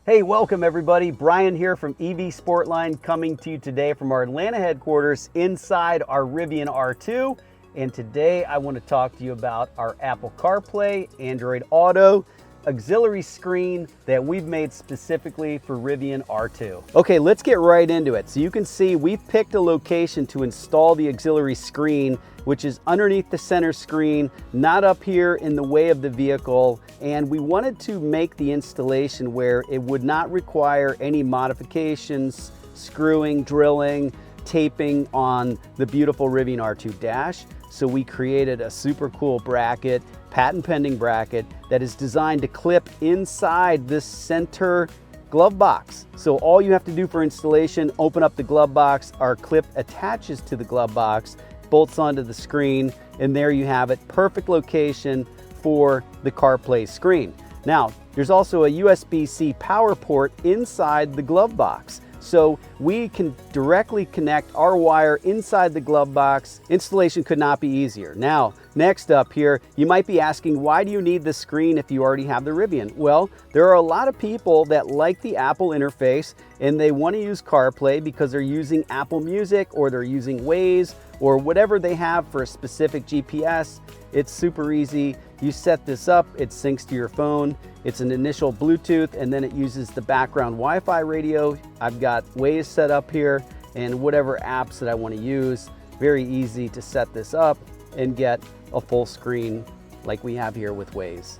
Hey, welcome everybody. Brian here from EV Sportline, coming to you today from our Atlanta headquarters inside our Rivian R2. And today I want to talk to you about our Apple CarPlay, Android Auto, auxiliary screen that we've made specifically for Rivian R2. Okay, let's get right into it. So you can see we've picked a location to install the auxiliary screen, which is underneath the center screen, not up here in the way of the vehicle. And we wanted to make the installation where it would not require any modifications, screwing, drilling, taping on the beautiful Rivian R2 dash. So we created a super cool bracket, patent pending bracket, that is designed to clip inside this center glove box. So all you have to do for installation, open up the glove box, our clip attaches to the glove box, bolts onto the screen, and there you have it. Perfect location for the CarPlay screen. Now, there's also a USB-C power port inside the glove box. So we can directly connect our wire inside the glove box. Installation could not be easier. Now, next up here, you might be asking, why do you need the screen if you already have the Rivian? Well, there are a lot of people that like the Apple interface and they want to use CarPlay because they're using Apple Music or they're using Waze or whatever they have for a specific GPS. It's super easy. You set this up, it syncs to your phone. It's an initial Bluetooth and then it uses the background Wi-Fi radio. I've got Waze set up here and whatever apps that I want to use. Very easy to set this up and get a full screen like we have here with Waze.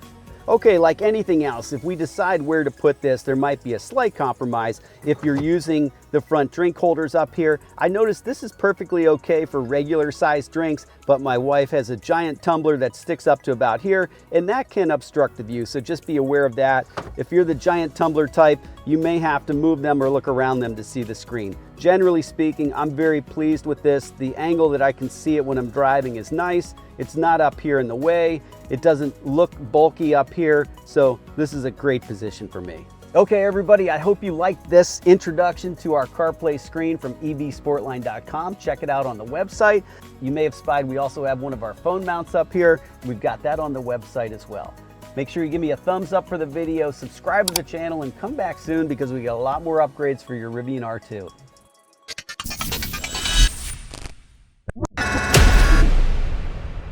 Okay, like anything else, if we decide where to put this, there might be a slight compromise if you're using the front drink holders up here. I noticed this is perfectly okay for regular sized drinks, but my wife has a giant tumbler that sticks up to about here, and that can obstruct the view, so just be aware of that. If you're the giant tumbler type, you may have to move them or look around them to see the screen. Generally speaking, I'm very pleased with this. The angle that I can see it when I'm driving is nice. It's not up here in the way. It doesn't look bulky up here, so this is a great position for me. Okay, everybody, I hope you liked this introduction to our CarPlay screen from evsportline.com. Check it out on the website. You may have spied we also have one of our phone mounts up here. We've got that on the website as well. Make sure you give me a thumbs up for the video, subscribe to the channel, and come back soon because we got a lot more upgrades for your Rivian R2.